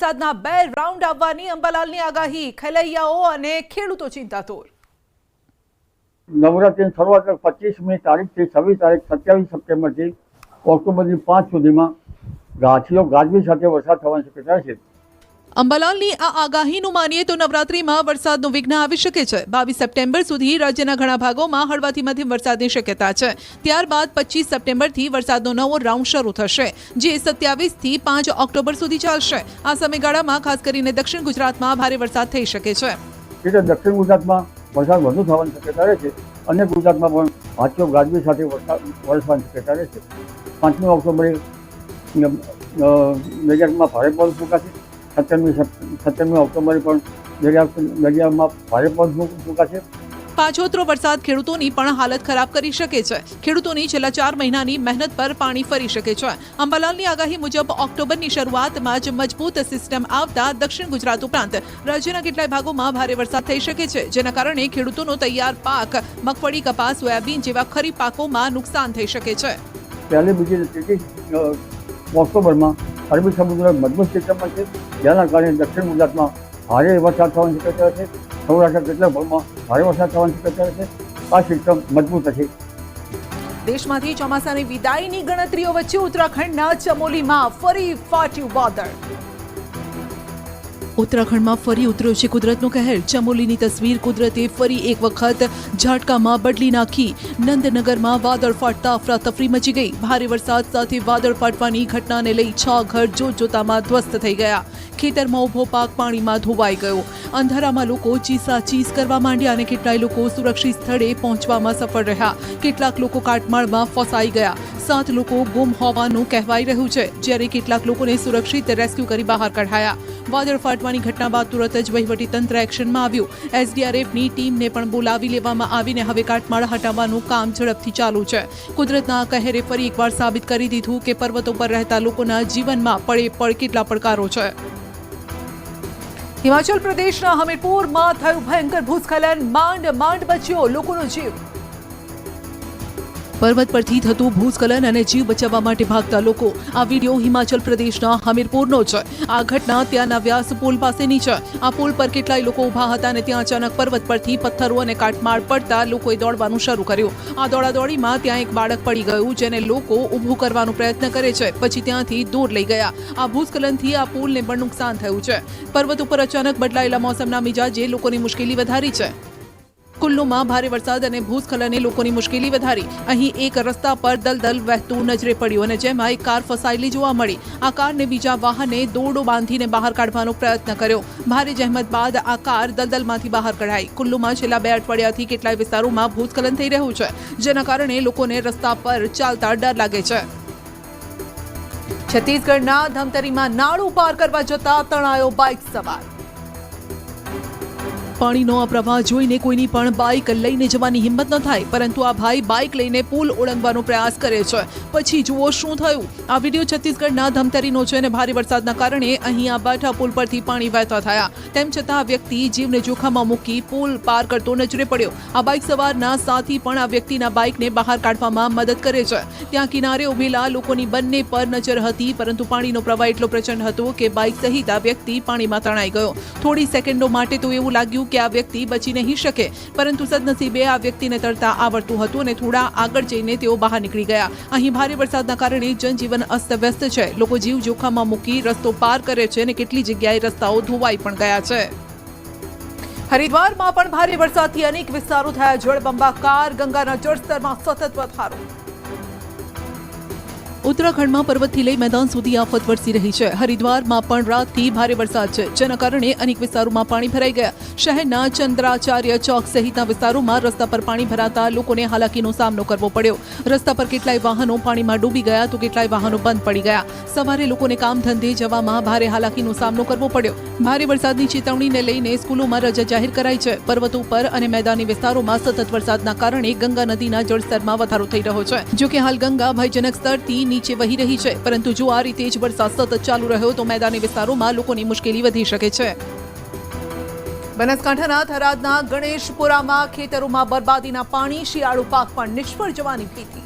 વરસાદના 2 રાઉન્ડ આવવાની અંબાલાલની આગાહી, ખેલૈયાઓ અને ખેડૂતો ચિંતાતુર। નવરાત્રિની શરૂઆત 25મી તારીખથી 26 તારીખ 27 સપ્ટેમ્બરથી ઓક્ટોબરની 5 સુધીમાં ગાજવીજ સાથે વરસાદ થવાની શક્યતા છે। અંબાલાલની આ આગાહીનું માનીએ તો નવરાત્રીમાં વરસાદનું વિઘ્ન આવી શકે છે। 22 સપ્ટેમ્બર સુધી રાજ્યના ઘણા ભાગોમાં હળવાથી મધ્યમ વરસાદની શક્યતા છે। ત્યારબાદ 25 સપ્ટેમ્બરથી વરસાદનો નવો રાઉન્ડ શરૂ થશે, જે 27થી 5 ઓક્ટોબર સુધી ચાલશે। આ સમયગાળામાં ખાસ કરીને દક્ષિણ ગુજરાતમાં ભારે વરસાદ થઈ શકે છે। એટલે દક્ષિણ ગુજરાતમાં વરસાદ વધુ થવાની શક્યતા રહે છે। અન્ય ગુજરાતમાં પણ ભાચો ગાજવીજ સાથે વરસાદ વરસવાની શક્યતા રહે છે। 5મી ઓક્ટોબરે દરિયામાં ભારે પવન ફૂંકાશે। 17મી ઓક્ટોબરે પણ દરિયામાં ભારે પવન ફૂંકાશે। પાછોતરો વરસાદ ખેડૂતોની પણ હાલત ખરાબ કરી શકે છે। ખેડૂતોની છેલ્લા 4 મહિનાની મહેનત પર પાણી ફરી શકે છે। અંબાલાલની આગાહી મુજબ ઓક્ટોબરની શરૂઆતમાં જ મજબૂત સિસ્ટમ આવતા દક્ષિણ ગુજરાત ઉપરાંત રાજ્યના કેટલાય ભાગોમાં ભારે વરસાદ થઈ શકે છે, જેના કારણે ખેડૂતોનો તૈયાર પાક મગફળી, કપાસ, સોયાબીન જેવા ખરીફ પાકોમાં નુકસાન થઈ શકે છે। પહેલી, બીજી, ત્રીજી ઓક્ટોબરમાં અરબી સમુદ્ર મજબૂત સિસ્ટમમાં છે, જેના કારણે દક્ષિણ ગુજરાતમાં ભારે વરસાદ થવાની શક્યતા છે। સૌરાષ્ટ્રના કેટલાક ભાગમાં ભારે વરસાદ થવાની શક્યતા છે। આ સિસ્ટમ મજબૂત હશે। દેશમાંથી ચોમાસાની વિદાયની ગણતરીઓ વચ્ચે ઉત્તરાખંડના ચમોલીમાં ફરી ફાટ્યું વાદળ। ઉત્તરાખંડમાં ફરી ઉતર્યો છે કુદરતનો કહેર। ચમોલીની તસવીર કુદરતે ફરી એક વખત ઝાટકામાં બદલી નાખી। નંદનગરમાં વાદળ ફાટતા અફરાતફરી મચી ગઈ। ભારે વરસાદ સાથે વાદળ ફાટવાની ઘટનાને લઈ 6 ઘર જોતજોતામાં ધ્વસ્ત થઈ ગયા। ખેતરમાં ઊભો પાક પાણીમાં ધોવાઈ ગયો। અંધારામાં લોકો ચીસાચીસ કરવા માંડ્યા અને કેટલાય લોકો સુરક્ષિત સ્થળે પહોંચવામાં સફળ રહ્યા। કેટલાક લોકો કાટમાળમાં ફસાઈ ગયા। 7 લોકો ગુમ હોવાનું કહેવાઈ રહ્યું છે, જ્યારે કેટલાક લોકોને સુરક્ષિત રેસ્ક્યુ કરી બહાર કઢાયા। વાદળ ફાટવાની ઘટના બાદ તુરત જ વહીવટીતંત્ર એક્શનમાં આવ્યું। એસડીઆરએફની ટીમને પણ બોલાવી લેવામાં આવીને હવે કાટમાળ હટાવવાનું કામ ઝડપથી ચાલુ છે। કુદરતના કહેરે ફરી એકવાર સાબિત કરી દીધું કે પર્વતો પર રહેતા લોકોના જીવનમાં પળે કેટલા પડકારો છે। હિમાચલ પ્રદેશના હમીરપુરમાં થયું ભયંકર ભૂસ્ખલન। માંડ બચ્યો લોકોનો જીવ। પર્વત પરથી થતું ભૂસ્ખલન અને જીવ બચાવવા માટે ભાગતા લોકો। આ વિડીયો હિમાચલ પ્રદેશના હમીરપુરનો છે। આ ઘટના ત્યાંના વ્યાસ પુલ પાસેની છે। આ પુલ પર કેટલાય લોકો ઊભા હતા અને ત્યાં અચાનક પર્વત પરથી પથ્થરો અને કાટમાળ પડતા લોકોએ દોડવાનું શરૂ કર્યું। આ દોડાદોડીમાં ત્યાં એક બાળક પડી ગયું, જેને લોકો ઊભું કરવાનો પ્રયત્ન કરે છે, પછી ત્યાંથી દૂર લઈ ગયા। આ ભૂસ્ખલનથી આ પુલને પણ નુકસાન થયું છે। પર્વત ઉપર અચાનક બદલાયેલા મોસમના મિજાજે લોકોની મુશ્કેલી વધારી છે। કુલ્લુમાં ભારે વરસાદ અને ભૂસ્ખલને લોકોની મુશ્કેલી વધારી। અહીં એક રસ્તા પર દલદલ વહેતું નજરે પડ્યું અને જેમાં એક કાર ફસાયેલી જોવા મળી। આ કારને બીજા વાહને દોરડો બાંધીને બહાર કાઢવાનો પ્રયત્ન કર્યો। ભારે જહેમત બાદ આ કાર દલદલમાંથી બહાર કઢાઈ। કુલ્લુમાં છેલ્લા 2 અઠવાડિયાથી કેટલાય વિસ્તારોમાં ભૂસ્ખલન થઈ રહ્યું છે, જેના કારણે લોકોને રસ્તા પર ચાલતા ડર લાગે છે। છત્તીસગઢના ધમતરીમાં નાળું પાર કરવા જતા તણાયો બાઇક સવાર। પાણીનો આ પ્રવાહ જોઈને કોઈની પણ બાઇક લઈને જવાની હિંમત ન થાય, પરંતુ આ ભાઈ બાઇક લઈને પુલ ઓળંગવાનો પ્રયાસ કરે છે। પછી જુઓ શું થયું। આ વિડીયો છત્તીસગઢના ધમતરીનો છે અને ભારે વરસાદના કારણે અહીં આ બાઠા પુલ પરથી પાણી વહેતા થયા। તેમ છતાં આ વ્યક્તિ જીવને જોખમમાં મૂકી પુલ પાર કરતો નજરે પડ્યો। આ બાઇક સવારના સાથી પણ આ વ્યક્તિના બાઇકને બહાર કાઢવામાં મદદ કરે છે। ત્યાં કિનારે ઉભેલા લોકોની બંને પર નજર હતી, પરંતુ પાણીનો પ્રવાહ એટલો પ્રચંડ હતો કે બાઇક સહિત આ વ્યક્તિ પાણીમાં તણાઈ ગયો। થોડી સેકન્ડો માટે તો એવું લાગ્યું કે આ વ્યક્તિ બચી નહીં શકે, પરંતુ સદનસીબે આ વ્યક્તિને તરતા આવડતું હતું અને થોડા આગળ જઈને તેઓ બહાર નીકળી ગયા। અહીં ભારે વરસાદના કારણે જનજીવન અસ્તવ્યસ્ત છે। લોકો જીવ જોખમમાં મૂકી રસ્તો પાર કરે છે અને કેટલી જગ્યાએ રસ્તાઓ ધોવાઈ પણ ગયા છે। હરિદ્વારમાં પણ ભારે વરસાદથી અનેક વિસ્તારો થયા જળબંબાકાર। ગંગાના જળસ્તરમાં સતત વધારો। ઉત્તરાખંડમાં પર્વતથી લઈ મેદાન સુધી આફત વરસી રહી છે। હરિદ્વારમાં પણ રાતથી ભારે વરસાદ છે, જેના કારણે અનેક વિસ્તારોમાં પાણી ભરાઈ ગયા। શહેરના ચંદ્રાચાર્ય ચોક સહિતના વિસ્તારોમાં રસ્તા પર પાણી ભરાતા લોકોને હાલાકીનો સામનો કરવો પડ્યો। રસ્તા પર કેટલાય વાહનો પાણીમાં ડૂબી ગયા તો કેટલાય વાહનો બંધ પડી ગયા। સવારે લોકોને કામ ધંધે જવામાં ભારે હાલાકીનો સામનો કરવો પડ્યો। ભારે વરસાદની ચેતવણીને લઈને સ્કૂલોમાં રજા જાહેર કરાઈ છે। પર્વતો પર અને મેદાની વિસ્તારોમાં સતત વરસાદના કારણે ગંગા નદીના જળસ્તરમાં વધારો થઈ રહ્યો છે। જો કે હાલ ગંગા ભયજનક સ્તરથી નીચે વહી રહી છે, પરંતુ જો આ રીતે જ વરસાદ સતત ચાલુ રહ્યો તો મેદાની વિસ્તારોમાં લોકોની મુશ્કેલી વધી શકે છે। બનાસકાંઠાના થરાદના ગણેશપુરામાં ખેતરોમાં બરબાદીના પાણી। શિયાળુ પાક પણ નિષ્ફળ જવાની ભીતિ।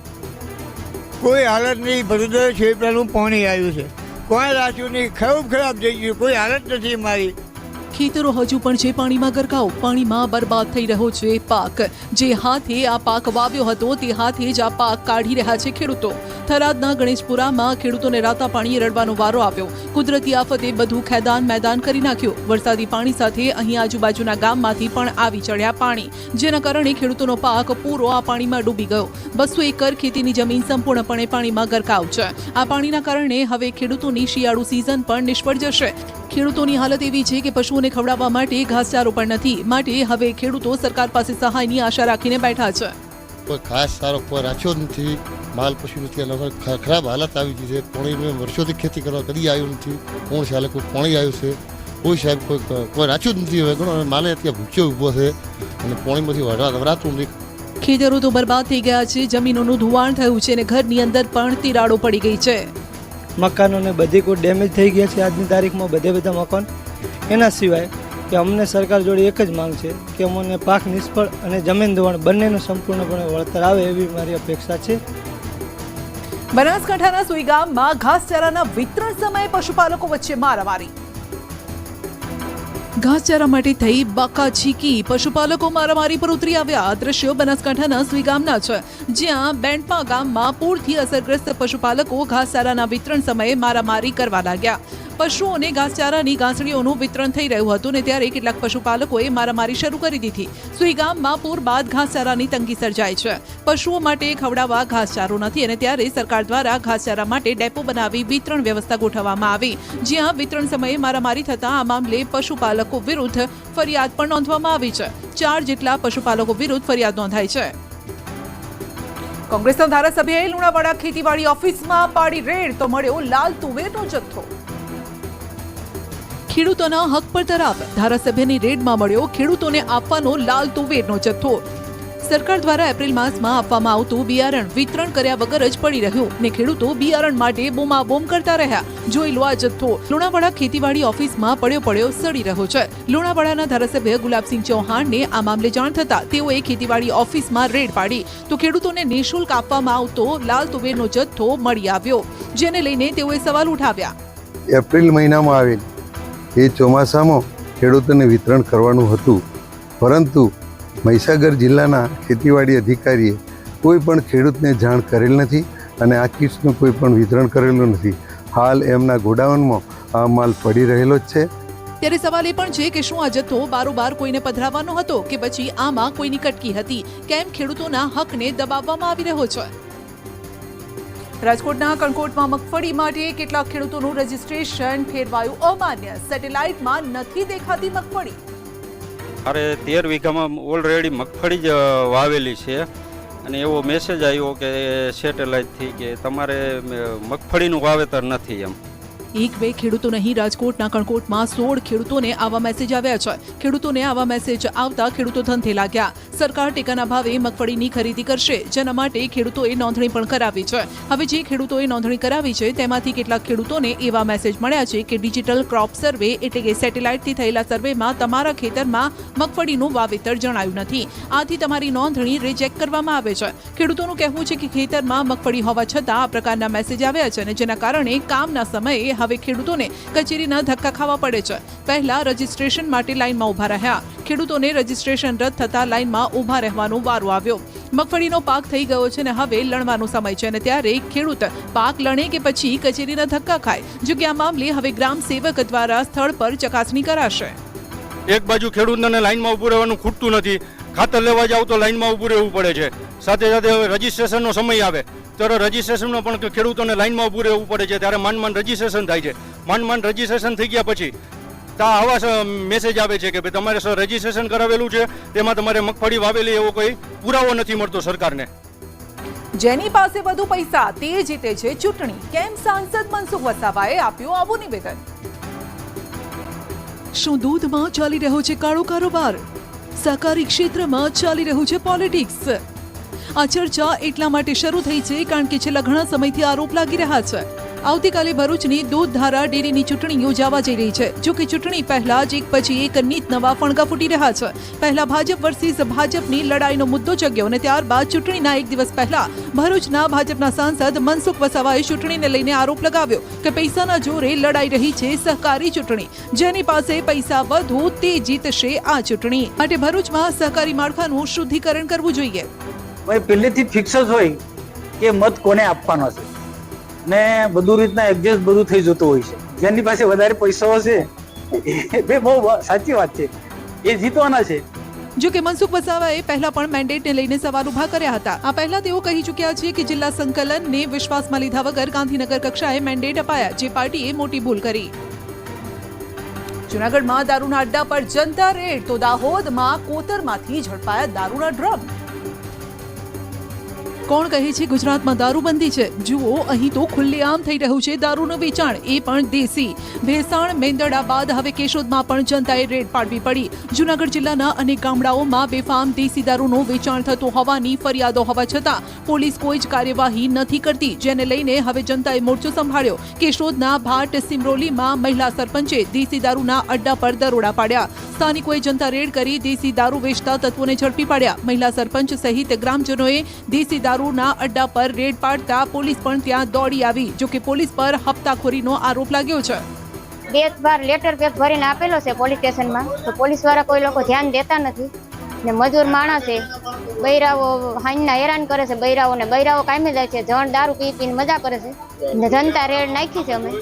કોઈ હાલત નહીં, બધું છે પેલું પાણી આવ્યું છે। કોઈ રાખ્યું નહીં, ખરાબ થઈ ગયું, કોઈ હાલત નથી મારી. ખેતરો હજુ પણ છે પાણીમાં ગરકાવ. પાણીમાં બરબાદ થઈ રહ્યો છે પાક. જે હાથે આ પાક વાવ્યો હતો તે હાથે જ આ પાક કાઢી રહ્યા છે ખેડૂતો. થરાદના ગણેશપુરામાં ખેડૂતોને રાતા પાણીએ રડવાનો વારો આવ્યો. કુદરતી આફતે બધું ખેદાન મેદાન કરી નાખ્યું. વરસાદી પાણી સાથે અહીં આજુબાજુના ગામમાંથી પણ આવી ચડ્યા પાણી, જેના કારણે ખેડૂતોનો પાક પૂરો આ પાણીમાં ડૂબી ગયો. 200 એકર ખેતીની જમીન સંપૂર્ણપણે પાણીમાં ગરકાવ છે. આ પાણીના કારણે હવે ખેડૂતોની શિયાળુ સિઝન પણ નિષ્ફળ જશે. ખેડૂતોની હાલત એવી છે કે પશુઓને ખવડાવવા માટે ઘાસચારો પણ નથી. માટે હવે ખેડૂતો સરકાર પાસે સહાયની આશા રાખીને બેઠા છે. કોઈ ખાસ સારો કોઈ રાખ્યો નથી, માલ પશુ નથી, અને ખરાબ હાલત આવી ગઈ છે. પાણી વર્ષોથી ખેતી કરવા કદી આવ્યું નથી. કોણ સાલે કોઈ પાણી આવ્યું છે, કોઈ સાહેબ કોઈ રાખ્યું જ નથી. હવે ઘણો માલે અત્યારે ભૂખ્યો ઊભો છે અને પાણીમાંથી વરાતું નથી. ખેતરો તો બરબાદ થઈ ગયા છે, જમીનોનું ધોવાણ થયું છે અને ઘરની અંદર પણ તિરાડો પડી ગઈ છે. મકાનોને બધી કોઈ ડેમેજ થઈ ગયા છે આજની તારીખમાં, બધા મકાન. એના સિવાય કે અમને સરકાર જોડે એક જ માંગ છે કે અમને પાક નિષ્ફળ અને જમીન ધોવાણ બંનેનું સંપૂર્ણપણે વળતર આવે એવી મારી અપેક્ષા છે. બનાસકાંઠાના સુઈ ગામમાં ઘાસચારાના વિતરણ સમયે પશુપાલકો વચ્ચે મારામારી. ઘાસચારા માટે થઈ બાકાછીકી, પશુપાલકો મારામારી પર ઉતરી આવ્યા. આ દ્રશ્યો બનાસકાંઠાના સુઈ ગામના છે, જ્યાં બેન્ડપા ગામમાં પૂરથી અસરગ્રસ્ત પશુપાલકો ઘાસચારાના વિતરણ સમયે મારામારી કરવા લાગ્યા. પશુઓને ઘાસચારાની ગાંસડીઓનું વિતરણ થઈ રહ્યું હતું ને ત્યારે કેટલાક પશુપાલકોએ મારામારી શરૂ કરી દીધી. સુઈ ગામમાં પૂર બાદ ઘાસચારાની તંગી સર્જાઈ છે. પશુઓ માટે ખવડાવવા ઘાસચારો નથી અને ત્યારે સરકાર દ્વારા ઘાસચારા માટે ડેપો બનાવી વિતરણ વ્યવસ્થા ગોઠવવામાં આવી, જ્યાં વિતરણ સમયે મારામારી થતા આ મામલે પશુપાલકો વિરુદ્ધ ફરિયાદ પણ નોંધવામાં આવી છે. 4 જેટલા પશુપાલકો વિરુદ્ધ ફરિયાદ નોંધાઈ છે. કોંગ્રેસના ધારાસભ્યએ લુણાવાડા ખેતીવાડી ઓફિસમાં પાડી રેડ તો મળ્યો લાલ તુવેરનો જથ્થો. ખેડૂતોના હક પર તરાપ. ધારાસભ્યની રેડમાં મળ્યો ખેડૂતોને આપવાનો લાલ તુવેરનો જથ્થો. સરકાર દ્વારા એપ્રિલ માસમાં આપવામાં આવતું બિયારણ વિતરણ કર્યા વગર જ પડી રહ્યું ને ખેડૂતો બિયારણ માટે બૂમાબૂમ કરતા રહ્યા. જોઈ લો આ જથ્થો લુણાવાડા ખેતીવાડી ઓફિસમાં પડ્યો સડી રહ્યો છે. લુણાવાડાના ધારાસભ્ય ગુલાબસિંહ ચૌહાણને આ મામલે જાણ થતા તેઓએ ખેતીવાડી ઓફિસમાં રેડ પાડી તો ખેડૂતોને નિઃશુલ્ક આપવામાં આવતો લાલ તુવેરનો જથ્થો મળી આવ્યો, જેને લઈને તેઓએ સવાલ ઉઠાવ્યા. એપ્રિલ મહિનામાં આવેલ એ ચોમાસામાં ખેડૂતોને વિતરણ કરવાનું હતું, પરંતુ મહીસાગર જિલ્લાના ખેતીવાડી અધિકારીએ કોઈ પણ ખેડૂતને જાણ કરેલ નથી અને આ કિટ્સનું કોઈ પણ વિતરણ કરેલું નથી. હાલ એમના ગોડાઉનમાં આ માલ પડી રહેલો જ છે. ત્યારે સવાલ એ પણ છે કે શું આ જથ્થો બારોબાર કોઈને પધરાવવાનો હતો કે પછી આમાં કોઈની કટકી હતી? કેમ ખેડૂતોના હકને દબાવવામાં આવી રહ્યો છે? રાજકોટના કણકોટમાં મગફળી માટે કેટલાક ખેડૂતોનું રજીસ્ટ્રેશન ફેરવાયું અમાન્ય. સેટેલાઇટમાં નથી દેખાતી મગફળી. અરે 13 વીઘામાં ઓલરેડી મગફળી જ વાવેલી છે અને એવો મેસેજ આવ્યો કે સેટેલાઇટથી કે તમારે મગફળીનું વાવેતર નથી એમ. એક બે ખેડૂતો નહીં, રાજકોટના કણકોટમાં 16 ખેડૂતોને આવા મેસેજ આવ્યા છે. ખેડૂતોને આવા મેસેજ આવતા ખેડૂતો ધંધે લાગ્યા. સરકાર ટેકાના ભાવે મગફળીની ખરીદી કરશે, જેના માટે ખેડૂતોએ નોંધણી પણ કરાવી છે. હવે જે ખેડૂતોએ નોંધણી કરાવી છે તેમાંથી કેટલાક ખેડૂતોને એવા મેસેજ મળ્યા છે કે ડિજિટલ ક્રોપ સર્વે એટલે કે સેટેલાઇટથી થયેલા સર્વેમાં તમારા ખેતરમાં મગફળીનું વાવેતર જણાયું નથી, આથી તમારી નોંધણી રિજેક્ટ કરવામાં આવે છે. ખેડૂતોનું કહેવું છે કે ખેતરમાં મગફળી હોવા છતાં આ પ્રકારના મેસેજ આવ્યા છે અને જેના કારણે કામના સમયે હવે ખેડૂતોને કચેરીના ધક્કા ખાવા પડે છે. પહેલા રજીસ્ટ્રેશન માટે લાઇનમાં ઉભા રહ્યા. ખેડૂતોને રજીસ્ટ્રેશન રદ થતા લાઇનમાં ઉભા રહેવાનો વારો આવ્યો. મગફળીનો પાક થઈ ગયો છે ને હવે લણવાનો સમય છે અને ત્યારે ખેડૂત પાક લણે કે પછી કચેરીના ધક્કા ખાય. જો કે આ મામલે હવે ગ્રામ સેવક દ્વારા સ્થળ પર ચકાસણી કરાશે. એક બાજુ ખેડૂતને લાઈનમાં ઊભું રહેવાનું ખૂટતું નથી, ખાતર લેવા જાવ તો લાઈનમાં ઊભું રહેવું પડે છે. સાથે સાથે હવે રજીસ્ટ્રેશનનો સમય આવે ત્યારે રજીસ્ટ્રેશનમાં પણ ખેડૂતોને લાઈનમાં ઊભું રહેવું પડે છે. ત્યારે માંડ રજીસ્ટ્રેશન થાય છે. માંડ રજીસ્ટ્રેશન થઈ ગયા પછી આવા મેસેજ આવે છે કે ભાઈ તમારે સર રજીસ્ટ્રેશન કરાવેલું છે, તેમાં તમારે મગફળી વાવેલી એવો કોઈ પુરાવો નથી મળતો સરકારને. જેની પાસે વધુ પૈસા તે જીતે છે ચૂંટણી. કેમ સાંસદ મનસુખ વસાવાએ આપ્યું આવું નિવેદન? શું દૂધમાં ચાલી રહ્યો છે કાળો કારોબાર? સહકારી ક્ષેત્રમાં ચાલી રહ્યું છે પોલિટિક્સ. આ ચર્ચા એટલા માટે શરૂ થઈ છે કારણ કે છેલ્લા ઘણા સમયથી આરોપ લાગી રહ્યા છે આવતીકાલે ભરૂચની દૂધધારા ડેરીની ચૂંટણી યોજાવા જઈ રહી છે. જો કે ચૂંટણી પહેલા જ એક પછી એક નીત નવા ફણગા ફૂટી રહ્યા છે. પહેલા ભાજપ વર્સિસ ભાજપની લડાઈનો મુદ્દો જગ્યો અને ત્યારબાદ ચૂંટણીના એક દિવસ પહેલા ભરૂચના ભાજપના સાંસદ મનસુખ વસાવાએ ચૂંટણીને લઈને આરોપ લગાવ્યો કે પૈસાના જોરે લડાઈ રહી છે સહકારી ચૂંટણી. જેની પાસે પૈસા વધુ તે જીતશે આ ચૂંટણી. માટે ભરૂચમાં સહકારી માળખાનું શુદ્ધિકરણ કરવું જોઈએ. પહેલેથી ફિક્સ જ હોય કે મત કોને આપવાનો છે ને બધું રીતના એડજસ્ટ બધું થઈ જતું હોય છે. જેની પાસે વધારે પૈસાઓ છે એ બહુ સાચી વાત છે, એ જીતવાના છે. જો કે મનસુખ વસાવાએ પહેલા પણ મેન્ડેટને લઈને સવાલ ઉભા કર્યા હતા. આ પહેલા તેઓ કહી ચૂક્યા છે કે જિલ્લા સંકલનને વિશ્વાસમાં લીધા વગર ગાંધીનગર કક્ષાએ મેન્ડેટ અપાયા, જે પાર્ટીએ મોટી ભૂલ કરી. જૂનાગઢમાં દારૂના અડ્ડા પર જનતા રેડ તો દાહોદમાં કોતરમાંથી ઝડપાયા દારૂના ડ્રમ. કોણ કહે છે ગુજરાતમાં દારૂબંધી છે? જુઓ, અહીં તો ખુલ્લેઆમ થઈ રહ્યું છે દારૂનું વેચાણ, એ પણ દેશી. ભેસાણ મેંદરડા બાદ હવે કેશોદમાં પણ જનતાએ રેડ પાડવી પડી. જૂનાગઢ જિલ્લાના અનેક ગામડાઓમાં બેફામ દેશી દારૂનું વેચાણ થતું હોવાની ફરિયાદો હોવા છતાં પોલીસ કોઈ જ કાર્યવાહી નથી કરતી, જેને લઈને હવે જનતાએ મોરચો સંભાળ્યો. કેશોદના ભાટ સિમરોલીમાં મહિલા સરપંચે દેશી દારૂના અડ્ડા પર દરોડા પાડ્યા. સ્થાનિકોએ જનતા રેડ કરી દેશી દારૂ વેચતા તત્વોને ઝડપી પાડ્યા. મહિલા સરપંચ સહિત ગ્રામજનોએ દેશી દારૂના અડ્ડા પર રેડ પાડતા પોલીસ પણ ત્યાં દોડી આવી. જો કે પોલીસ પર હપ્તાખોરીનો આરોપ લાગ્યો છે. 2 વાર લેટર પેક ભરીને આપેલો છે પોલીસ સ્ટેશનમાં, તો પોલીસ વાળા કોઈ લોકો ધ્યાન દેતા નથી. ને મજૂર માણસ છે, બૈરાઓ હાંજના હેરાન કરે છે. બૈરાઓ કાયમી જાય છે, જણ દારૂ પી પીને મજા કરે છે. ને જનતા રેડ નાખી છે અમે.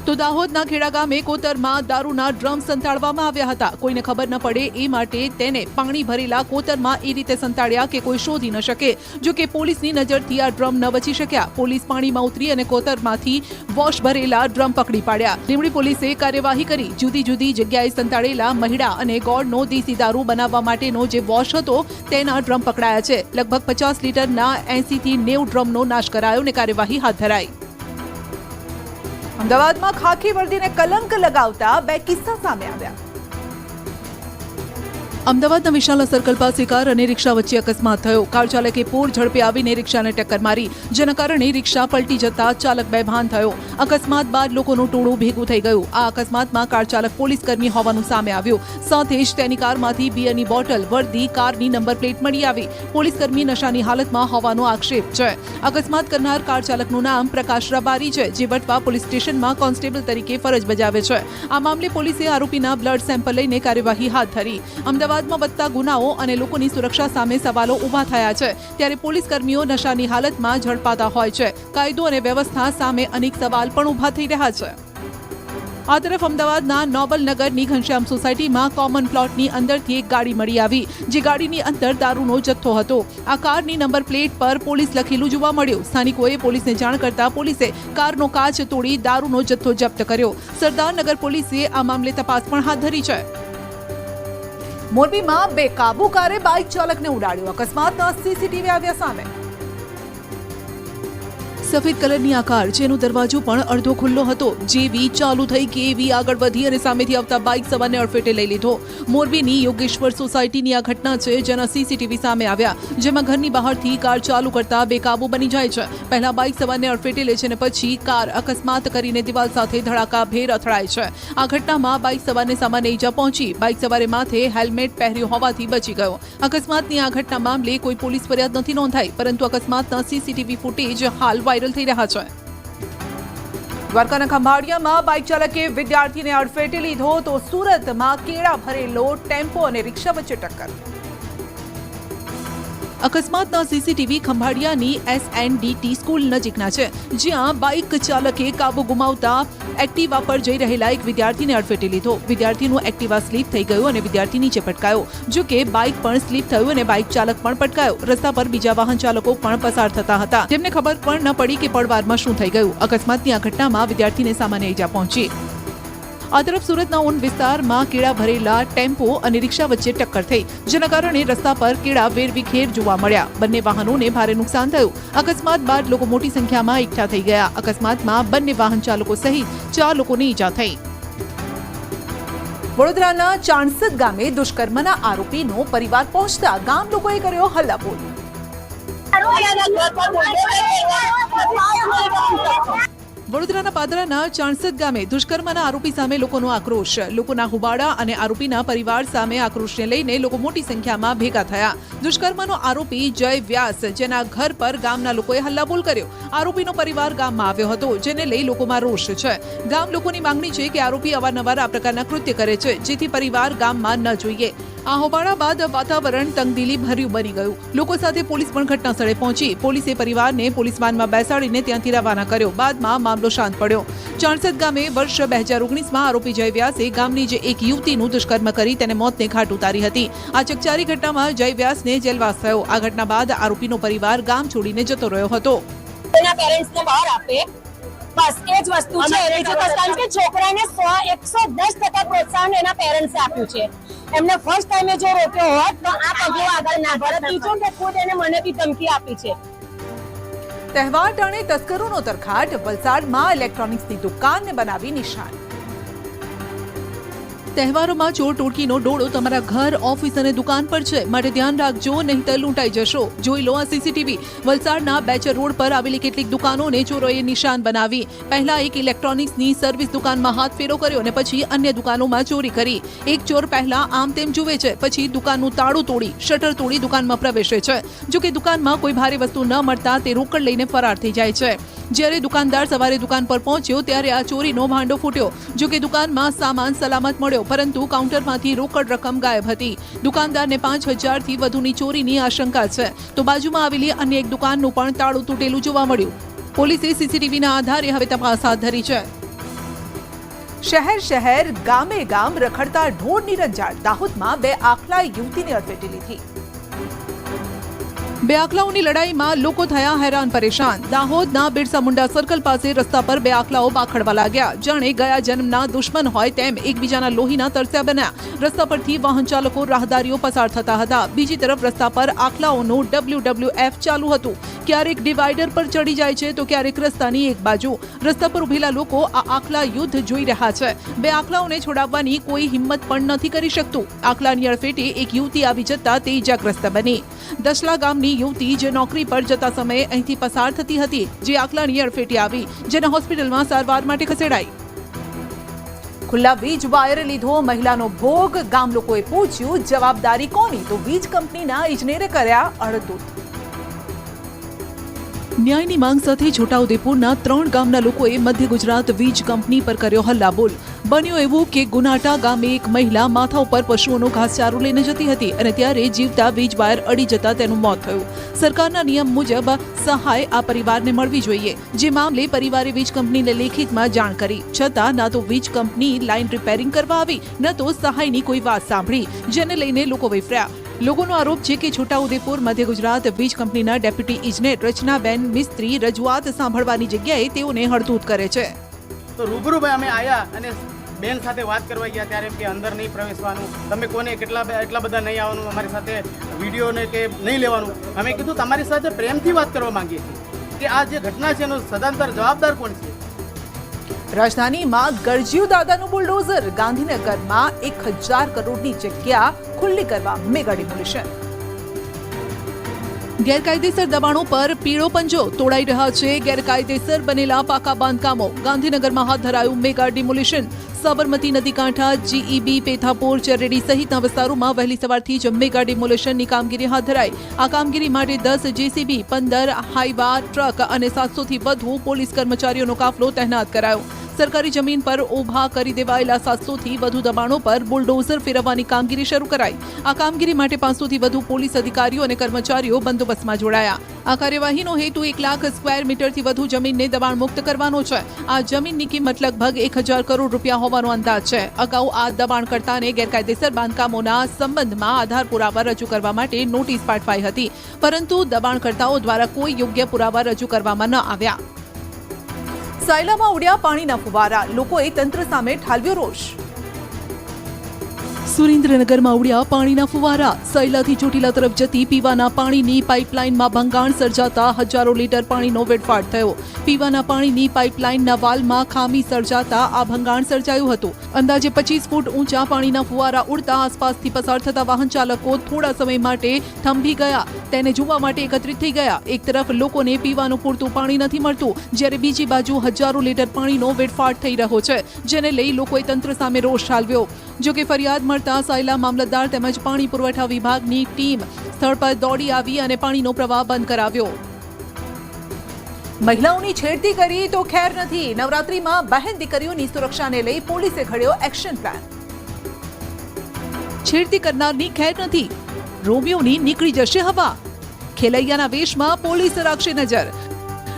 તો દાહોદના ખેડા ગામે કોતરમાં દારૂના ડ્રમ સંતાડવામાં આવ્યા હતા. કોઈને ખબર ન પડે એ માટે તેને પાણી ભરેલા કોતરમાં એ રીતે સંતાડ્યા કે કોઈ શોધી ન શકે. જો કે પોલીસની નજરથી આ ડ્રમ ન બચી શક્યા. પોલીસ પાણીમાં ઉતરી અને કોતરમાંથી વોશ ભરેલા ડ્રમ પકડી પાડ્યા. લીંબડી પોલીસે કાર્યવાહી કરી. જુદી જુદી જગ્યાએ સંતાડેલા મહિડા અને ગોળનો દેશી દારૂ બનાવવા માટેનો જે વોશ હતો તેના ડ્રમ પકડાયા છે. લગભગ 50 લીટરના 80 થી 90 ડ્રમનો નાશ કરાયો અને કાર્યવાહી હાથ ધરાઈ. અમદાવાદમાં ખાખી વર્દીને કલંક લગાવતા 2 કિસ્સા સામે આવ્યા. અમદાવાદના વિશાલા સર્કલ પાસે કાર અને રિક્ષા વચ્ચે અકસ્માત થયો. કાર ચાલકે પૂર ઝડપે આવીને રિક્ષાને ટક્કર મારી, જેના કારણે રિક્ષા પલટી જતા ચાલક બેભાન થયો. અકસ્માત બાદ લોકોનું ટોળું ભેગું થઈ ગયું. આ અકસ્માતમાં કાર ચાલક પોલીસકર્મી હોવાનું સામે આવ્યું. સાથે જ તેની કારમાંથી બિયરની બોટલ, વર્દી, કારની નંબર પ્લેટ મળી આવી. પોલીસકર્મી નશાની હાલતમાં હોવાનો આક્ષેપ છે. અકસ્માત કરનાર કાર ચાલકનું નામ પ્રકાશ રબારી છે, જે વટવા પોલીસ સ્ટેશનમાં કોન્સ્ટેબલ તરીકે ફરજ બજાવે છે. આ મામલે પોલીસે આરોપીના બ્લડ સેમ્પલ લઈને કાર્યવાહી હાથ ધરી. અમદાવાદમાં વધતા ગુનાઓ અને લોકોની સુરક્ષા સામે સવાલો ઊભા થયા છે, ત્યારે પોલીસ કર્મીઓ નશાની હાલતમાં ઝડપાતા હોય છે. કાયદો અને વ્યવસ્થા સામે અનેક સવાલ પણ ઊભા થઈ રહ્યા છે. આ તરફ અમદાવાદના નોબલનગરની ઘનશ્યામ સોસાયટીમાં કોમન પ્લોટની અંદરથી એક ગાડી મળી આવી, જે ગાડીની અંદર દારૂનો જથ્થો હતો. આ કારની નંબર પ્લેટ પર પોલીસ લખેલું જોવા મળ્યું. સ્થાનિકોએ પોલીસને જાણ કરતા પોલીસે કારનો કાચ તોડી દારૂનો જથ્થો જપ્ત કર્યો. સરદારનગર પોલીસે આ મામલે તપાસ પણ હાથ ધરી છે. મોરબીમાં બેકાબુ કારે બાઇક ચાલકને ઉડાડ્યો. અકસ્માતના સીસીટીવી આવ્યા સામે. સફેદ કલરની આ કાર, જેનો દરવાજો પણ અડધો ખુલ્લો હતો, જેવી ચાલુ થઈ કે એવી આગળ વધી અને સામેથી આવતા બાઇક સવારને અડફેટે લઈ લીધો. મોરબીની યોગેશ્વર સોસાયટીની આ ઘટના છે, જેના સીસીટીવી સામે આવ્યા, જેમાં ઘરની બહારથી કાર ચાલુ કરતા બેકાબુ બની જાય છે. પહેલા બાઇક સવારને અડફેટે લે છે અને પછી કાર અકસ્માત કરીને દિવાલ સાથે ધડાકાભેર અથડાય છે. આ ઘટનામાં બાઇક સવારને સામાન્ય ઈજા પહોંચી. બાઇક સવારે માથે હેલ્મેટ પહેર્યું હોવાથી બચી ગયો. અકસ્માતની આ ઘટના મામલે કોઈ પોલીસ ફરિયાદ નથી નોંધાઈ, પરંતુ અકસ્માતના સીસીટીવી ફૂટેજ હાલ વાયરલ થઈ રહ્યા છે. દ્વારકાના ખંભાળિયામાં બાઇક ચાલકે વિદ્યાર્થીને અડફેટે લીધો તો સુરતમાં કેળા ભરેલો ટેમ્પો અને રિક્ષા વચ્ચે ટક્કર. અકસ્માતના સીસીટીવી ખંભાળિયાની SNDT સ્કૂલ નજીકના છે, જ્યાં બાઇક ચાલકે કાબુ ગુમાવતા એક્ટિવા પર જઈ રહેલા એક વિદ્યાર્થીને અડફેટે લીધો. વિદ્યાર્થીનું એક્ટિવા સ્લીપ થઈ ગયું અને વિદ્યાર્થી નીચે પટકાયો. જો કે બાઇક પણ સ્લીપ થયું અને બાઇક ચાલક પણ પટકાયો. રસ્તા પર બીજા વાહન ચાલકો પણ પસાર થતા હતા, જેમને ખબર પણ ન પડી કે પડવારમાં શું થઈ ગયું. અકસ્માતની આ ઘટનામાં વિદ્યાર્થીને સામાન્ય ઈજા પહોંચી. આ તરફ સુરતના ઊન વિસ્તારમાં કેળા ભરેલા ટેમ્પો અને રિક્ષા વચ્ચે ટક્કર થઈ, જેના કારણે રસ્તા પર કેળા વેરવિખેર જોવા મળ્યા. બંને વાહનોને ભારે નુકસાન થયું. અકસ્માત બાદ લોકો મોટી સંખ્યામાં એકઠા થઈ ગયા. અકસ્માતમાં બંને વાહન ચાલકો સહિત 4 લોકોને ઈજા થઈ. વડોદરાના ચાણસદ ગામે દુષ્કર્મના આરોપીનો પરિવાર પહોંચતા ગામ લોકોએ કર્યો હલ્લાબોલ. વડોદરાના પાદરાના ચાણસદ ગામે દુષ્કર્મના આરોપી સામે લોકોનો આક્રોશ, લોકોના હોબાળા અને આરોપીના પરિવાર સામે આક્રોશને લઈને લોકો મોટી સંખ્યામાં ભેગા થયા. દુષ્કર્મનો આરોપી જય વ્યાસ, જેના ઘર પર ગામના લોકોએ હલ્લાબોલ કર્યો. આરોપીનો પરિવાર ગામમાં આવ્યો હતો, જેને લઈ લોકોમાં રોષ છે. ગામ લોકોની માંગણી છે કે આરોપી અવારનવાર આ પ્રકારના કૃત્ય કરે છે, જેથી પરિવાર ગામમાં ન જોઈએ. આ હોબાળા બાદ વાતાવરણ તંગદિલી ભર્યું બની ગયું. લોકો સાથે પોલીસ પણ ઘટના સ્થળે પહોંચી. પોલીસે પરિવારને પોલીસ વાનમાં બેસાડીને ત્યાંથી રવાના કર્યો. બાદમાં મામલો શાંત પડ્યો. ચાણસદ ગામે વર્ષ 2019માં આરોપી જય વ્યાસે ગામની જ એક યુવતીનું દુષ્કર્મ કરી તેને મોતને ઘાટ ઉતારી હતી. આ ચકચારી ઘટનામાં જય વ્યાસને જેલવાસ થયો. આ ઘટના બાદ આરોપીનો પરિવાર ગામ છોડીને જતો રહ્યો હતો. એના પેરેન્ટ્સને બહાર આપે, બસ એ જ વસ્તુ છે. બીજું કશું કારણ કે છોકરાને 110% પ્રોત્સાહન એના પેરેન્ટ્સે આપ્યું છે. એમને ફર્સ્ટ ટાઈમે જો રોક્યો હોત તો આ પગલું આગળ ના ભરત. બીજું કે ખુદ એને મને બી ધમકી આપી છે. તહેવાર ટાણે તસ્કરોનો તરખાટ, વલસાડમાં ઇલેક્ટ્રોનિક્સની દુકાનને બનાવી નિશાન. તહેવારોમાં ચોર ટોળકીનો ડોળો તમારા ઘર, ઓફિસ અને દુકાન પર છે, માટે ધ્યાન રાખજો, નહીંતર લૂંટાઈ જશો. જોઈ લો આ સીસીટીવી. વલસાડના બેચર રોડ પર આવેલી કેટલીક દુકાનોને ચોરોએ નિશાન બનાવી. પહેલા એક ઇલેક્ટ્રોનિક્સની સર્વિસ દુકાનમાં હાથ ફેરો કર્યો અને પછી અન્ય દુકાનોમાં ચોરી કરી. એક ચોર પહેલા આમ તેમ જુએ છે, પછી દુકાનનું તાળું તોડી, શટર તોડી દુકાનમાં પ્રવેશે છે. જો કે દુકાનમાં કોઈ ભારે વસ્તુ ન મળતા તે રોકડ લઈને ફરાર થઈ જાય છે. જ્યારે દુકાનદાર સવારે દુકાન પર પહોંચ્યો ત્યારે આ ચોરીનો ભાંડો ફૂટ્યો. જો કે દુકાનમાં સામાન સલામત મળ્યો, પરંતુ કાઉન્ટરમાંથી રોકડ રકમ ગાયબ હતી. દુકાનદારને 5,000થી વધુની ચોરીની આશંકા છે. તો બાજુમાં આવેલી અન્ય એક દુકાનનું પણ તાળું તૂટેલું જોવા મળ્યું. પોલીસે સીસીટીવીના આધારે હવે તપાસ હાથ ધરી છે. શહેર શહેર, ગામે ગામ રખડતા ઢોરની રંજાડ. દાહોદમાં 2 આખલા યુવતીને અડફેટે લીધી. 2 આખલાઓની લડાઈમાં લોકો થયા હેરાન પરેશાન. દાહોદના બિરસા મુંડા સર્કલ પાસે રસ્તા પર 2 આખલાઓ બાખડવા લાગ્યા. જાણે ગયા જન્મના દુશ્મન હોય તેમ એકબીજાના લોહીના તરસ્યા બન્યા. રસ્તા પરથી વાહન ચાલકો, રાહદારીઓ પસાર થતા હતા. બીજી તરફ રસ્તા પર આખલાઓનું WWF ચાલુ હતું. ક્યારેક ડિવાઈડર પર ચડી જાય છે તો ક્યારેક રસ્તાની એક બાજુ. રસ્તા પર ઉભેલા લોકો આ આખલા યુદ્ધ જોઈ રહ્યા છે. 2 આખલાઓને છોડાવવાની કોઈ હિંમત પણ નથી કરી શકતું. આખલાની અડફેટે એક યુવતી આવી જતા તે ઇજાગ્રસ્ત બની. દશલા ગામની યુવતી જે નોકરી પર જતા સમયે અહીંથી પસાર થતી હતી, જે આખલાની અડફેટે આવી, જેને હોસ્પિટલમાં સારવાર માટે ખસેડાઈ. ખુલ્લા વીજ વાયર લીધો મહિલાનો ભોગ. ગામ લોકોએ પૂછ્યું જવાબદારી કોની, તો વીજ કંપનીના ઇજનેરે કર્યા અડધૂત. ન્યાયની માંગ સાથે છોટાઉદેપુરના 3 ગામના લોકોએ મધ્ય ગુજરાત વીજ કંપની પર કર્યો હલ્લાબોલ. બન્યું એવું કે ગુનાટા ગામે એક મહિલા માથા ઉપર પશુઓનો ઘાસચારો લઈને જતી હતી અને ત્યારે જીવતા વીજ વાયર અડી જતા તેનું મોત થયું. સરકારના નિયમ મુજબ સહાય આ પરિવારને મળવી જોઈએ. જે મામલે પરિવારે વીજ કંપનીને લેખિતમાં જાણ કરી, છતાં ના તો વીજ કંપની લાઇન રિપેરિંગ કરવા આવી, ન તો સહાયની કોઈ વાત સાંભળી, જેને લઈને લોકો વેફર્યા. લોકોનો આરોપ છે કે છોટાઉદેપુર મધ્ય ગુજરાત વીજ કંપનીના ડેપ્યુટી ઇજનેર રચનાબેન મિસ્ત્રી રજૂઆત સાંભળવાની જગ્યાએ તેઓને હડધૂત કરે છે. તો રૂબરૂ ભાઈ અમે આવ્યા અને બેન સાથે વાત કરવા ગયા ત્યારે કે અંદર નહીં પ્રવેશવાનું, તમે કોને એટલા બધા નહીં આવવાનું, અમારી સાથે વિડીયોને કે નહીં લેવાનું. અમે કીધું તમારી સાથે પ્રેમથી વાત કરવા માંગીએ છીએ કે આ જે ઘટના છે એનો સદાંતર જવાબદાર કોણ છે. રાજધાનીમાં ગરજ્યું દાદાનું બુલડોઝર. ગાંધીનગરમાં 1,000 કરોડની જગ્યા ખુલ્લી કરવા મેગા ડિમોલિશન. ગેરકાયદેસર દબાણો પર પીળો પંજો. તોડાઈ રહ્યા છે ગેરકાયદેસર બનેલા પાકા બાંધકામો. ગાંધીનગરમાં હાથ ધરાયું મેગા ડિમોલિશન. સાબરમતી નદી કાંઠા, GEB, પેથાપોર, ચેરેડી સહિતના વિસ્તારોમાં વહેલી સવારથી જ મેગા ડિમોલિશનની કામગીરી હાથ ધરાઈ. આ કામગીરી માટે 10 JCB, 15 હાઈવા ટ્રક અને 700થી વધુ પોલીસ કર્મચારીઓનો કાફલો તહેનાત કરાયો. સરકારી જમીન પર ઊભા કરી દેવાયેલા 700થી વધુ દબાણો પર બુલડોઝર ફેરવવાની કામગીરી શરૂ કરાઈ. આ કામગીરી માટે 500થી વધુ પોલીસ અધિકારીઓ અને કર્મચારીઓ બંદોબસ્તમાં જોડાયા. આ કાર્યવાહીનો હેતુ 1 લાખ સ્ક્વેર મીટરથી વધુ જમીનને દબાણ મુક્ત કરવાનો છે. આ જમીનની કિંમત લગભગ 1,000 કરોડ રૂપિયા હોવાનો અંદાજ છે. અગાઉ આ દબાણકર્તાને ગેરકાયદેસર બાંધકામોના સંબંધમાં આધાર પુરાવા રજૂ કરવા માટે નોટિસ પાઠવાઈ હતી, પરંતુ દબાણકર્તાઓ દ્વારા કોઈ યોગ્ય પુરાવા રજૂ કરવામાં ન આવ્યા. સાયલામાં ઉડ્યા પાણીના ફુવારા. લોકોએ તંત્ર સામે ઠાલવ્યો રોષ. સુરેન્દ્રનગરમાં ઉડ્યા પાણીના ફુવારા. સૈલાથી ચોટીલા તરફ જતી પીવાના પાણીની પાઇપલાઇનમાં ભંગાણ સર્જાતા હજારો લીટર પાણીનો વેડફાટ થયો. પીવાના પાણીની પાઇપલાઇનના વાલ્વમાં ખામી સર્જાતા આ ભંગાણ સર્જાયું હતું. અંદાજે 25 ફૂટ ઊંચા પાણીના ફુવારા ઉડતા આસપાસથી પસાર થતા વાહન ચાલકો થોડા સમય માટે થંભી ગયા. તેને જોવા માટે એકત્રિત થઈ ગયા. એક તરફ લોકોને પીવાનું પૂરતું પાણી નથી મળતું, જ્યારે બીજી બાજુ હજારો લીટર પાણીનો વેડફાટ થઈ રહ્યો છે, જેને લઈ લોકોએ તંત્ર સામે રોષ ઠાલવ્યો. જોકે ફરિયાદ મળતા સાયલા મામલતદાર તેમજ પાણી પુરવઠા વિભાગની ટીમ સ્થળ પર દોડી આવી અને પાણીનો પ્રવાહ બંધ કરાવ્યો. મહિલાઓની છેડતી કરી તો ખેર નથી. નવરાત્રીમાં બહેન દીકરીઓની સુરક્ષાને લઈ પોલીસે ઘડ્યો એક્શન પ્લાન. છેડતી કરનારની ખેર નથી. રોમિયોની નીકળી જશે હવા. ખેલૈયાના વેશમાં પોલીસ રાખશે નજર.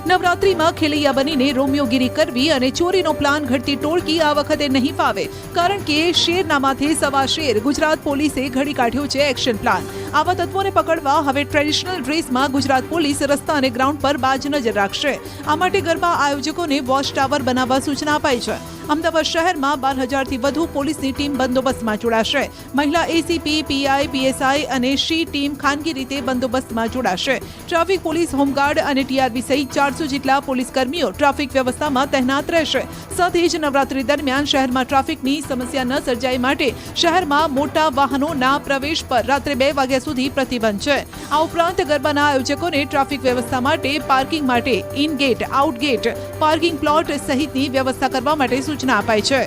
નવરાત્રીમાં ખેલૈયા બનીને રોમિયોગીરી કરવી અને ચોરીનો પ્લાન ઘડતી ટોળકી આ વખતે નહીં ફાવે, કારણ કે શેરના માથે સવા શેર. ગુજરાત પોલીસે ઘડી કાઢ્યો છે એક્શન પ્લાન. આવા તત્વોને પકડવા હવે ટ્રેડિશનલ ડ્રેસમાં ગુજરાત પોલીસ રસ્તા અને ગ્રાઉન્ડ પર બાજ નજર રાખશે. આ માટે ગરબા આયોજકોને વોચ ટાવર બનાવવા સૂચના અપાઈ છે. અમદાવાદ શહેરમાં 12,000થી વધુ પોલીસની ટીમ બંદોબસ્તમાં જોડાશે. મહિલા એસીપી, પીઆઈ, પીએસઆઈ અને શી ટીમ ખાનગી રીતે બંદોબસ્તમાં જોડાશે. ટ્રાફિક પોલીસ, હોમગાર્ડ અને ટીઆરબી સહિત 400 જેટલા પોલીસ કર્મીઓ ટ્રાફિક વ્યવસ્થામાં તહેનાત રહેશે. સાથે જ નવરાત્રી દરમિયાન શહેરમાં ટ્રાફિકની સમસ્યા ન સર્જાય માટે શહેરમાં મોટા વાહનોના પ્રવેશ પર રાત્રે 2 વાગ્યા સુધી પ્રતિબંધ છે. આ ઉપરાંત ગરબાના આયોજકોને ટ્રાફિક વ્યવસ્થા માટે પાર્કિંગ માટે in gate, out gate, parking plot સહિતની વ્યવસ્થા કરવા માટે સૂચના અપાઈ છે.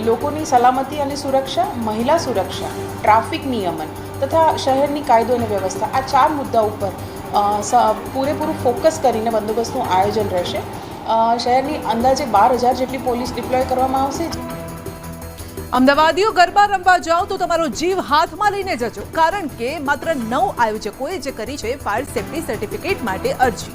લોકોની સલામતી અને સુરક્ષા, મહિલા સુરક્ષા, ટ્રાફિક નિયમન તથા શહેરની કાયદો અને વ્યવસ્થા, આ 4 મુદ્દા ઉપર પૂરેપૂરું ફોકસ કરીને બંદોબસ્તનું આયોજન રહેશે. શહેરની અંદાજે 12,000 જેટલી પોલીસ ડિપ્લોય કરવામાં આવશે. અમદાવાદીઓ ગરબા રમવા જાઓ તો તમારો જીવ હાથમાં લઈને જજો, કારણ કે માત્ર 9 આયોજકોએ જે કરી છે ફાયર સેફટી સર્ટિફિકેટ માટે અરજી.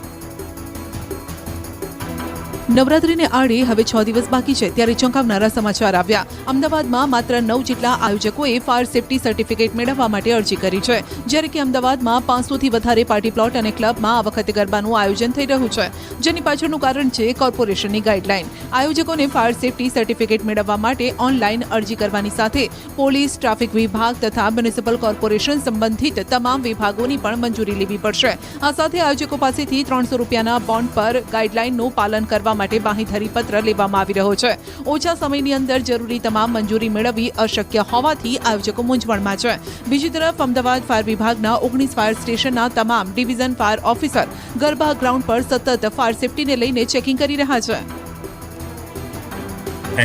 નવરાત્રીને આડે હવે 6 દિવસ બાકી છે, ત્યારે ચોંકાવનારા સમાચાર આવ્યા. અમદાવાદમાં માત્ર 9 જેટલા આયોજકોએ ફાયર સેફટી સર્ટિફિકેટ મેળવવા માટે અરજી કરી છે, જ્યારે કે અમદાવાદમાં 500થી વધારે પાર્ટી પ્લોટ અને ક્લબમાં આ વખતે ગરબાનું આયોજન થઈ રહ્યું છે, જેની પાછળનું કારણ છે કોર્પોરેશનની ગાઈડલાઈન. આયોજકોને ફાયર સેફટી સર્ટિફિકેટ મેળવવા માટે ઓનલાઈન અરજી કરવાની સાથે પોલીસ, ટ્રાફિક વિભાગ તથા મ્યુનિસિપલ કોર્પોરેશન સંબંધિત તમામ વિભાગોની પણ મંજૂરી લેવી પડશે. આ સાથે આયોજકો પાસેથી 300 રૂપિયાના બોન્ડ પર ગાઈડલાઈનનું પાલન કરવા માટે બાંહેધરી પત્ર લેવામાં આવી રહ્યો છે. ઓછા સમયની અંદર જરૂરી તમામ મંજૂરી મેળવવી અશક્ય હોવાથી આયોજકો મૂંઝવણમાં છે. બીજી તરફ અમદાવાદ ફાયર વિભાગના 19 ફાયર સ્ટેશનના તમામ division fire officer garba ground પર સતત ફાયર सेफ्टी ने लेने चेकिंग કરી રહ્યા છે.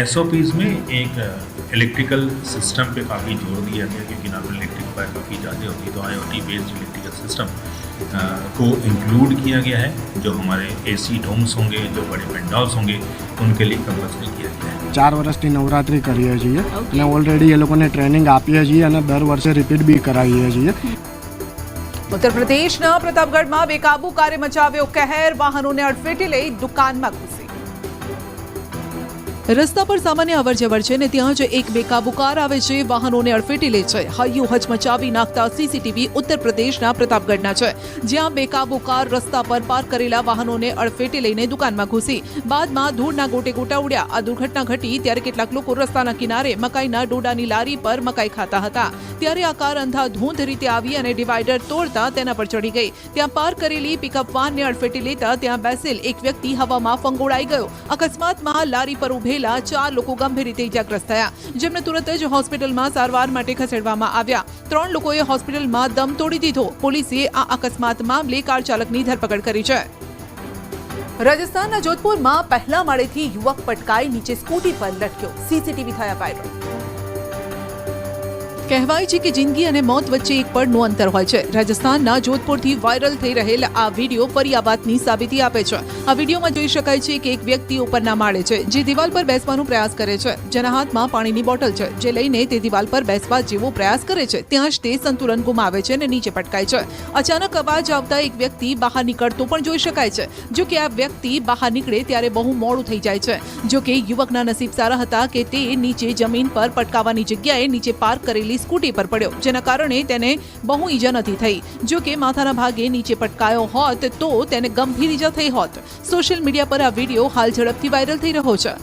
एसओपीज में एक इलेक्ट्रिकल सिस्टम पे काफ़ी जोर दिया गया, क्योंकि नॉर्मल इलेक्ट्रिक फायर काफ़ी ज़्यादा होती है, तो आईओटी बेस्ड इलेक्ट्रिकल सिस्टम को इंक्लूड किया गया है. जो हमारे एसी डोम्स होंगे, जो बड़े पेंडॉल्स होंगे, उनके लिए कंपल्सरी किया गया है. 4 વર્ષથી નવરાત્રી કરીએ છીએ અને ઓલરેડી એ લોકોને ટ્રેનિંગ આપીએ છીએ અને દર વર્ષે રિપીટ બી કરાવીએ છીએ. ઉત્તર પ્રદેશના પ્રતાપગઢમાં બેકાબુ કારે મચાવ્યો કહેર. વાહનોને અડફેટે લઈ દુકાનમાં ઘૂસી. રસ્તા પર સામાન્ય અવરજવર છે ને ત્યાં જ એક બેકાબુ કાર આવે છે, વાહનોને અડફેટે લે છે. હૈયું હચમચાવી નાખતા સીસીટીવી ઉત્તર પ્રદેશના પ્રતાપગઢના છે, જ્યાં બેકાબુ કાર રસ્તા પર પાર્ક કરેલા વાહનોને અડફેટે લઈને દુકાનમાં ઘૂસી. બાદમાં ધૂળના ગોટે ગોટા ઉડ્યા. આ દુર્ઘટના ઘટી ત્યારે કેટલાક લોકો રસ્તાના કિનારે મકાઈના ડોડાની લારી પર મકાઈ ખાતા હતા, ત્યારે આ કાર અંધાધૂંધ રીતે આવી અને ડિવાઈડર તોડતા તેના પર ચડી ગઈ. ત્યાં પાર્ક કરેલી પિકઅપ વાનને અડફેટે લેતા ત્યાં બેસેલ એક વ્યક્તિ હવામાં ફંગોળાઈ ગયો. અકસ્માતમાં લારી પર ઉભેલા 4 લોકો ગંભીર રીતે ઇજાગ્રસ્ત થયા, જેમને તુરંત જ હોસ્પિટલમાં સારવાર માટે ખસેડવામાં આવ્યા. 3 લોકોએ હોસ્પિટલમાં દમ તોડી દીધો. પોલીસે આ અકસ્માત મામલે કાર ચાલકની ધરપકડ કરી છે. રાજસ્થાનના જોધપુરમાં પહેલા માળેથી યુવક પટકાઈ નીચે સ્કૂટી પર લટક્યો. સીસીટીવી થયા વાયરલ. કહેવાય છે કે જિંદગી અને મોત વચ્ચે એક પળનું અંતર હોય છે. રાજસ્થાનના જોધપુરથી વાયરલ થઈ રહેલ આ વિડીયો ફરી આ વાતની સાબિતી આપે છે. આ વિડીયોમાં જોઈ શકાય છે કે એક વ્યક્તિ ઉપરના માળે છે, જે દિવાલ પર બેસવાનો પ્રયાસ કરે છે. જેના હાથમાં પાણીની બોટલ છે, જે લઈને તે દિવાલ પર બેસવા જેવો પ્રયાસ કરે છે. ત્યાં જ તે સંતુલન ગુમાવે છે અને નીચે પટકાય છે. અચાનક અવાજ આવતા એક વ્યક્તિ બહાર નીકળતો પણ જોઈ શકાય છે. જો કે આ વ્યક્તિ બહાર નીકળે ત્યારે બહુ મોડું થઈ જાય છે. જો કે યુવકના નસીબ સારા હતા કે તે નીચે જમીન પર પટકાવવાની જગ્યાએ નીચે પાર્ક કરેલી સ્કૂટી પર પડ્યો, જેના કારણે તેને બહુ ઈજા નથી થઈ. જો કે માથાના ભાગે નીચે પટકાયો હોત તો તેને ગંભીર ઈજા થઈ હોત. સોશિયલ મીડિયા પર આ વિડીયો હાલ ઝડપથી વાયરલ થઈ રહ્યો છે.